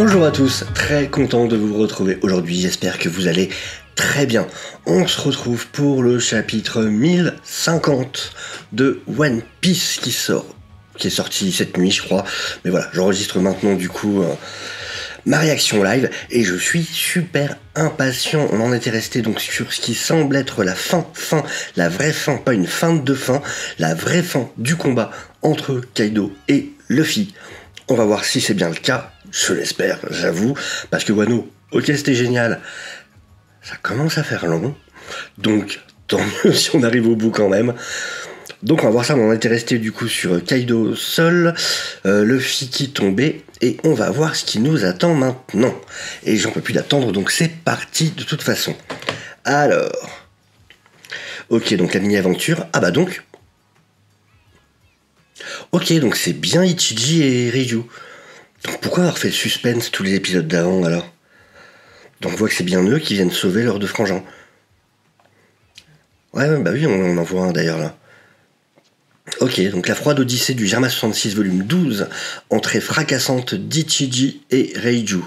Bonjour à tous, très content de vous retrouver aujourd'hui, j'espère que vous allez très bien. On se retrouve pour le chapitre 1050 de One Piece qui est sorti cette nuit je crois. Mais voilà, j'enregistre maintenant du coup ma réaction live et je suis super impatient. On en était resté donc sur ce qui semble être la fin, la vraie fin, pas une fin de fin, la vraie fin du combat entre Kaido et Luffy. On va voir si c'est bien le cas, je l'espère, j'avoue, parce que Wano, ok c'était génial, ça commence à faire long, donc tant mieux si on arrive au bout quand même. Donc on va voir ça, on en était resté du coup sur Kaido seul, Luffy qui tombait, et on va voir ce qui nous attend maintenant. Et j'en peux plus d'attendre, donc c'est parti de toute façon. Alors, ok, donc la mini-aventure, ah bah donc... Ok, donc c'est bien Ichiji et Ryu. Donc pourquoi avoir fait le suspense tous les épisodes d'avant alors? Donc on voit que c'est bien eux qui viennent sauver leurs deux frangins. Ouais, bah oui, on en voit un d'ailleurs là. Ok, donc la froide odyssée du Germa 66 volume 12, entrée fracassante d'Ichiji et Reiju.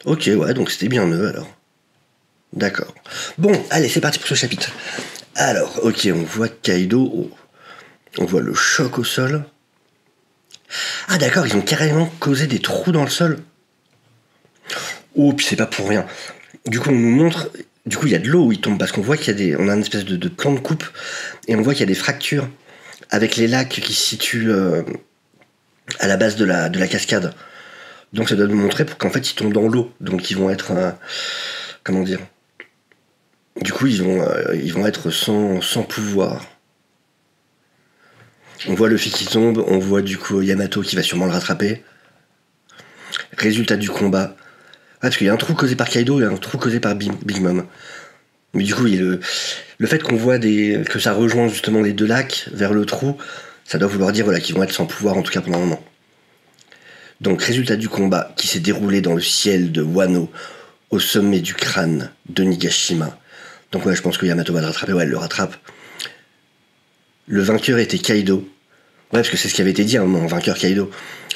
Ok, ouais, donc c'était bien eux alors. D'accord. Bon, allez, c'est parti pour ce chapitre. Alors, ok, on voit Kaido, on voit le choc au sol. Ah d'accord, ils ont carrément causé des trous dans le sol. Oh, puis c'est pas pour rien. Du coup, on nous montre... Du coup, il y a de l'eau où il tombe, parce qu'on voit qu'il y a des... On a une espèce de plan de coupe, et on voit qu'il y a des fractures, avec les lacs qui se situent à la base de la cascade. Donc ça doit nous montrer qu'en fait, ils tombent dans l'eau. Donc ils vont être... comment dire? Du coup, ils vont être sans pouvoir. On voit Luffy qui tombe, on voit du coup Yamato qui va sûrement le rattraper. Résultat du combat. Ah, parce qu'il y a un trou causé par Kaido et un trou causé par Big Mom. Mais du coup, le fait qu'on voit que ça rejoint justement les deux lacs vers le trou, ça doit vouloir dire voilà, qu'ils vont être sans pouvoir en tout cas pendant un moment. Donc, résultat du combat qui s'est déroulé dans le ciel de Wano, au sommet du crâne de Nigashima. Donc ouais, je pense que Yamato va le rattraper, ouais, elle le rattrape. Le vainqueur était Kaido. Ouais, parce que c'est ce qui avait été dit à un moment, vainqueur Kaido.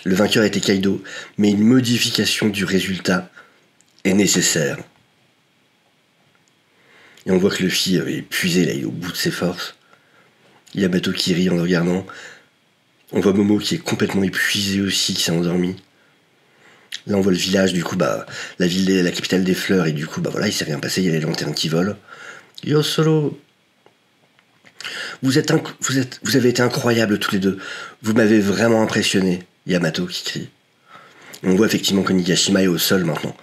Le vainqueur était Kaido, mais une modification du résultat est nécessaire. Et on voit que Luffy est épuisé, là, il est au bout de ses forces. Yamato qui rit en le regardant. On voit Momo qui est complètement épuisé aussi, qui s'est endormi. Là on voit le village, du coup, bah, la capitale des fleurs, et du coup, bah voilà, il s'est rien passé, il y a les lanternes qui volent. Yo Solo, vous avez été incroyables tous les deux. Vous m'avez vraiment impressionné. Yamato qui crie. On voit effectivement que Nigashima est au sol maintenant.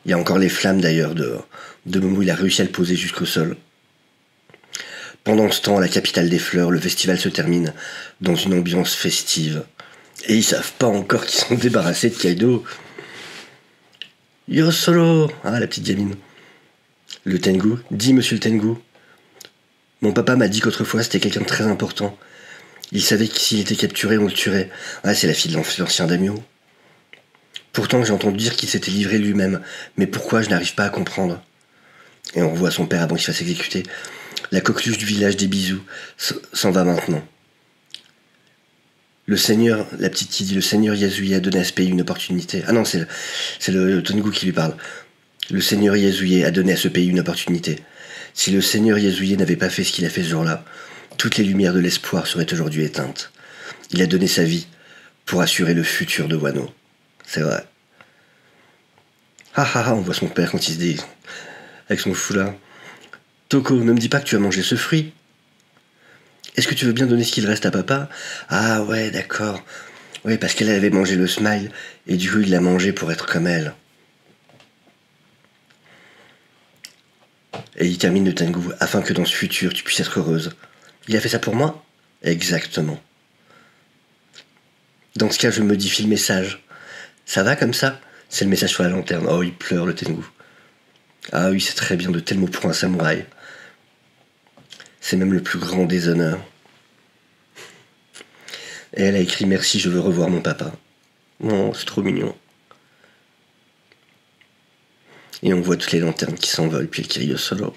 Il y a encore les flammes d'ailleurs de Momo, il a réussi à le poser jusqu'au sol. Pendant ce temps, à la capitale des fleurs, le festival se termine dans une ambiance festive. Et ils savent pas encore qu'ils sont débarrassés de Kaido. Yo Solo, ah la petite gamine. Le Tengu, dis monsieur le Tengu. Mon papa m'a dit qu'autrefois c'était quelqu'un de très important. Il savait que s'il était capturé, on le tuerait. Ah, c'est la fille de l'ancien daimyo. Pourtant, j'ai entendu dire qu'il s'était livré lui-même. Mais pourquoi, je n'arrive pas à comprendre. Et on revoit son père avant qu'il se fasse exécuter. La coqueluche du village des bisous s'en va maintenant. Le seigneur, la petite qui dit, le seigneur Yasuye a donné à ce pays une opportunité. Ah non, c'est le Tengu qui lui parle. Le seigneur Yasuye a donné à ce pays une opportunité. Si le seigneur Yasuye n'avait pas fait ce qu'il a fait ce jour-là, toutes les lumières de l'espoir seraient aujourd'hui éteintes. Il a donné sa vie pour assurer le futur de Wano. C'est vrai. Ah ah ah, on voit son père quand il se dit avec son foulard. Toko, ne me dis pas que tu as mangé ce fruit. Est-ce que tu veux bien donner ce qu'il reste à papa? Ah ouais, d'accord. Oui, parce qu'elle avait mangé le smile, et du coup il l'a mangé pour être comme elle. Et il termine le Tengu, afin que dans ce futur tu puisses être heureuse. Il a fait ça pour moi? Exactement. Dans ce cas, je modifie le message. Ça va comme ça? C'est le message sur la lanterne. Oh, il pleure le Tengu. Ah oui, c'est très bien, de tels mots pour un samouraï. C'est même le plus grand des honneurs. Et elle a écrit « Merci, je veux revoir mon papa ». Oh, c'est trop mignon. Et on voit toutes les lanternes qui s'envolent, puis le Kiryu Solo.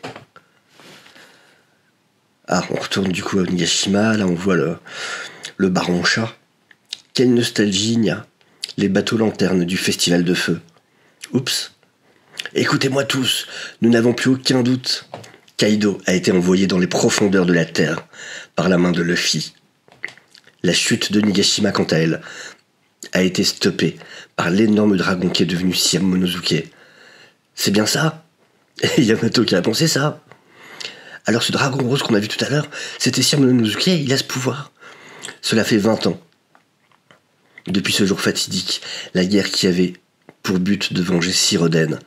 Ah, on retourne du coup à Onigashima, là on voit le baron chat. Quelle nostalgie, Nya. Les bateaux lanternes du festival de feu. Oups. Écoutez-moi tous, nous n'avons plus aucun doute. Kaido a été envoyé dans les profondeurs de la terre par la main de Luffy. La chute de Nigashima, quant à elle, a été stoppée par l'énorme dragon qui est devenu Sir Monosuke. C'est bien ça? Et Yamato qui a pensé ça. Alors ce dragon rose qu'on a vu tout à l'heure, c'était Sir Monosuke, il a ce pouvoir. Cela fait 20 ans. Depuis ce jour fatidique, la guerre qui avait pour but de venger Sir Oden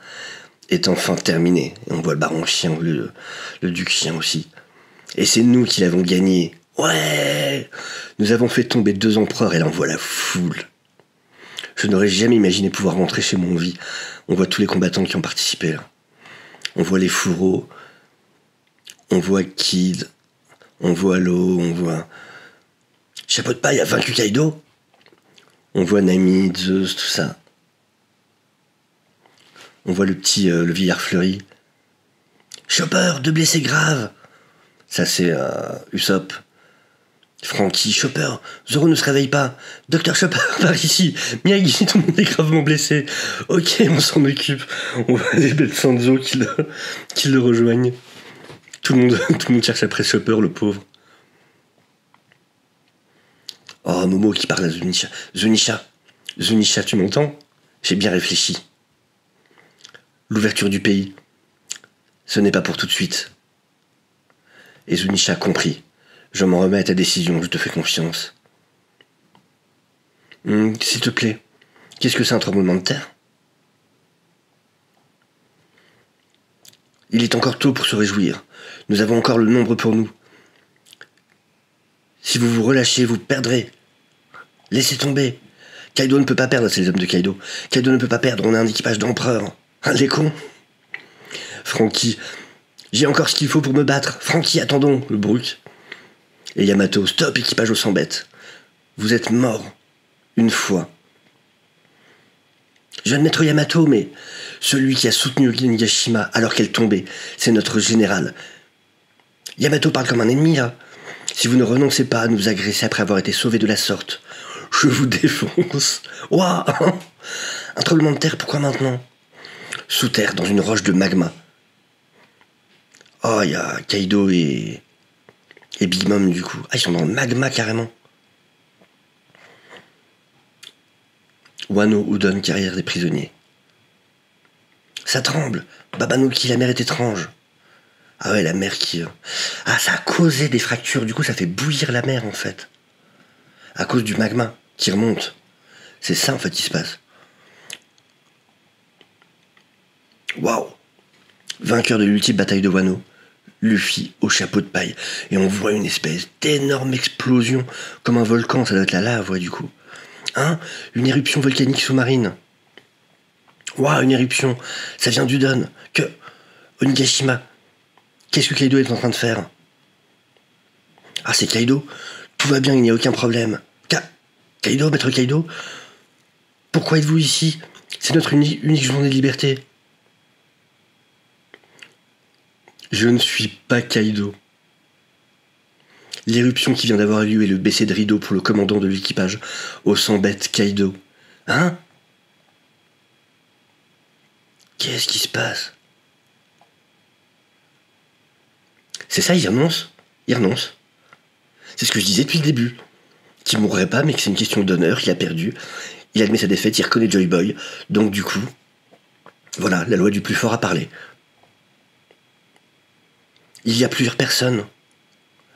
est enfin terminée. Et on voit le baron chien, le duc chien aussi. Et c'est nous qui l'avons gagné. Ouais! Nous avons fait tomber 2 empereurs et là on voit la foule. Je n'aurais jamais imaginé pouvoir rentrer chez moi en vie. On voit tous les combattants qui ont participé là. On voit les fourreaux, on voit Kid, on voit Law, on voit... Chapeau de paille a vaincu Kaido. On voit Nami, Zeus, tout ça. On voit le vieillard fleuri. Chopper, 2 blessés graves. Ça c'est Usopp. Frankie, Chopper, Zoro ne se réveille pas. Docteur Chopper, par ici. Miyagi, tout le monde est gravement blessé. Ok, on s'en occupe. On voit les belles Sanzo qui le rejoignent. Tout le monde cherche après Chopper, le pauvre. Oh, Momo qui parle à Zunisha. Zunisha, tu m'entends? J'ai bien réfléchi. L'ouverture du pays, ce n'est pas pour tout de suite. Et Zunisha a compris. Je m'en remets à ta décision, je te fais confiance. S'il te plaît, qu'est-ce que c'est un tremblement de terre? Il est encore tôt pour se réjouir. Nous avons encore le nombre pour nous. Si vous vous relâchez, vous perdrez. Laissez tomber. Kaido ne peut pas perdre, c'est les hommes de Kaido. Kaido ne peut pas perdre, on a un équipage d'empereurs. Les cons. Frankie, j'ai encore ce qu'il faut pour me battre. Frankie, attendons, le Brook. Et Yamato, stop, équipage aux 100 bêtes. Vous êtes mort. Une fois. Jeune maître Yamato, mais celui qui a soutenu Nigashima alors qu'elle tombait, c'est notre général. Yamato parle comme un ennemi, là. Si vous ne renoncez pas à nous agresser après avoir été sauvé de la sorte, je vous défonce. Ouah! Un tremblement de terre, pourquoi maintenant? Sous terre, dans une roche de magma. Oh, il y a Kaido et Big Mom, du coup. Ah, ils sont dans le magma, carrément. Wano Udon, carrière des prisonniers. Ça tremble. Babanuki, la mer est étrange. Ah ouais, la mer qui... Ah, ça a causé des fractures. Du coup, ça fait bouillir la mer, en fait. À cause du magma qui remonte. C'est ça, en fait, qui se passe. Waouh! Vainqueur de l'ultime bataille de Wano. Luffy au chapeau de paille. Et on voit une espèce d'énorme explosion. Comme un volcan, ça doit être la lave, ouais, du coup. Hein? Une éruption volcanique sous-marine. Waouh, une éruption. Ça vient d'Udon. Que... Onigashima. Qu'est-ce que Kaido est en train de faire? Ah, c'est Kaido. Tout va bien, il n'y a aucun problème. Kaido, maître Kaido? Pourquoi êtes-vous ici? C'est notre unique journée de liberté. Je ne suis pas Kaido. L'éruption qui vient d'avoir lieu est le baisser de rideau pour le commandant de l'équipage au 100 bêtes Kaido. Hein? Qu'est-ce qui se passe? C'est ça, il renonce? Il renonce. C'est ce que je disais depuis le début. Qu'il mourrait pas, mais que c'est une question d'honneur, qu'il a perdu. Il admet sa défaite, il reconnaît Joy Boy. Donc du coup, voilà, la loi du plus fort a parlé. Il y a plusieurs personnes.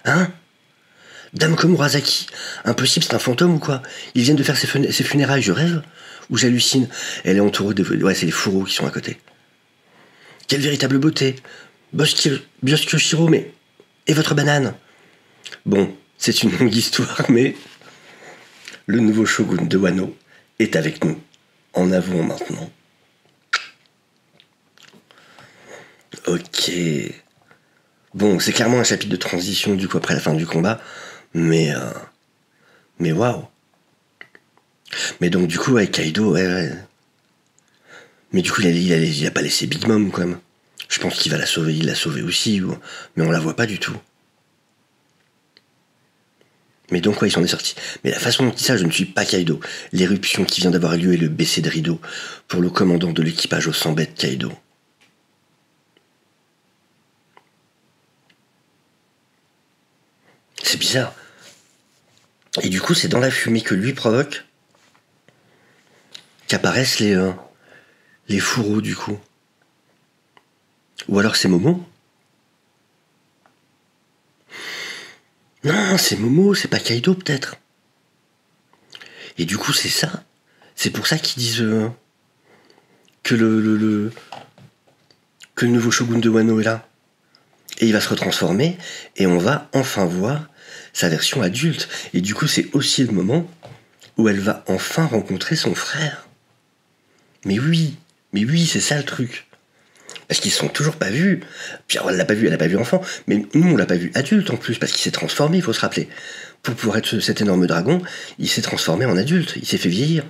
Hein? Dame Komurasaki. Impossible, c'est un fantôme ou quoi? Ils viennent de faire ses funérailles, je rêve? Ou j'hallucine? Elle est entourée de... Ouais, c'est les fourreaux qui sont à côté. Quelle véritable beauté! Byoshiro, mais... Et votre banane? Bon, c'est une longue histoire, mais... Le nouveau shogun de Wano est avec nous. En avouons maintenant. Ok... Bon, c'est clairement un chapitre de transition du coup après la fin du combat, mais waouh. Mais donc du coup, ouais, Kaido, ouais. Mais du coup, il a pas laissé Big Mom quand même. Je pense qu'il va la sauver, il l'a sauvée aussi, mais on la voit pas du tout. Mais donc ouais, il s'en est sorti. Mais la façon dont il dit ça, je ne suis pas Kaido. L'éruption qui vient d'avoir lieu est le baisser de rideau pour le commandant de l'équipage au 100 bêtes Kaido. C'est bizarre. Et du coup, c'est dans la fumée que lui provoque qu'apparaissent les fourreaux, du coup. Ou alors c'est Momo? Non, c'est Momo, c'est pas Kaido, peut-être. Et du coup, c'est ça. C'est pour ça qu'ils disent que que le nouveau shogun de Wano est là. Et il va se retransformer, et on va enfin voir sa version adulte. Et du coup, c'est aussi le moment où elle va enfin rencontrer son frère. Mais oui, c'est ça le truc. Parce qu'ils se sont toujours pas vus. Puis alors, elle l'a pas vu enfant, mais nous on l'a pas vu adulte en plus, parce qu'il s'est transformé, il faut se rappeler. Pour pouvoir être cet énorme dragon, il s'est transformé en adulte, il s'est fait vieillir.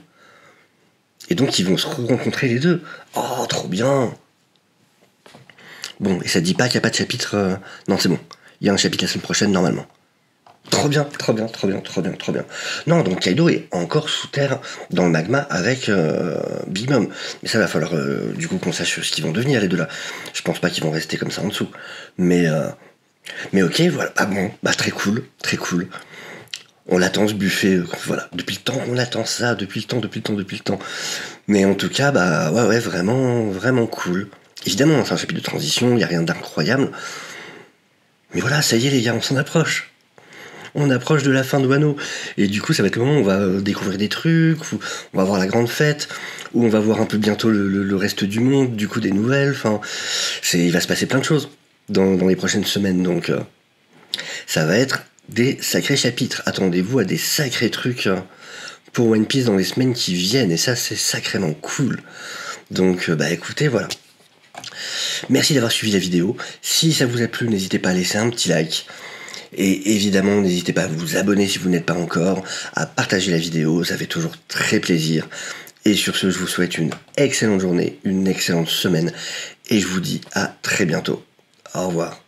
Et donc ils vont se rencontrer les deux. Oh, trop bien. Bon, et ça dit pas qu'il n'y a pas de chapitre... Non, c'est bon. Il y a un chapitre la semaine prochaine, normalement. Trop bien. Non, donc Kaido est encore sous terre dans le magma avec Big Mom. Mais ça va falloir du coup qu'on sache ce qu'ils vont devenir les deux là. Je pense pas qu'ils vont rester comme ça en dessous. Mais ok, voilà. Ah bon, bah très cool. On l'attend ce buffet, voilà. Depuis le temps qu'on attend ça, depuis le temps. Mais en tout cas, bah ouais, vraiment cool. Évidemment, c'est un chapitre de transition, il n'y a rien d'incroyable. Mais voilà, ça y est les gars, on s'en approche. On approche de la fin de Wano. Et du coup, ça va être le moment où on va découvrir des trucs, où on va voir la grande fête, où on va voir un peu bientôt le reste du monde, du coup des nouvelles. Enfin, il va se passer plein de choses dans les prochaines semaines. Donc, ça va être des sacrés chapitres. Attendez-vous à des sacrés trucs pour One Piece dans les semaines qui viennent. Et ça, c'est sacrément cool. Donc, bah écoutez, voilà. Merci d'avoir suivi la vidéo. Si ça vous a plu, n'hésitez pas à laisser un petit like. Et évidemment, n'hésitez pas à vous abonner si vous n'êtes pas encore, à partager la vidéo, ça fait toujours très plaisir. Et sur ce, je vous souhaite une excellente journée, une excellente semaine, et je vous dis à très bientôt. Au revoir.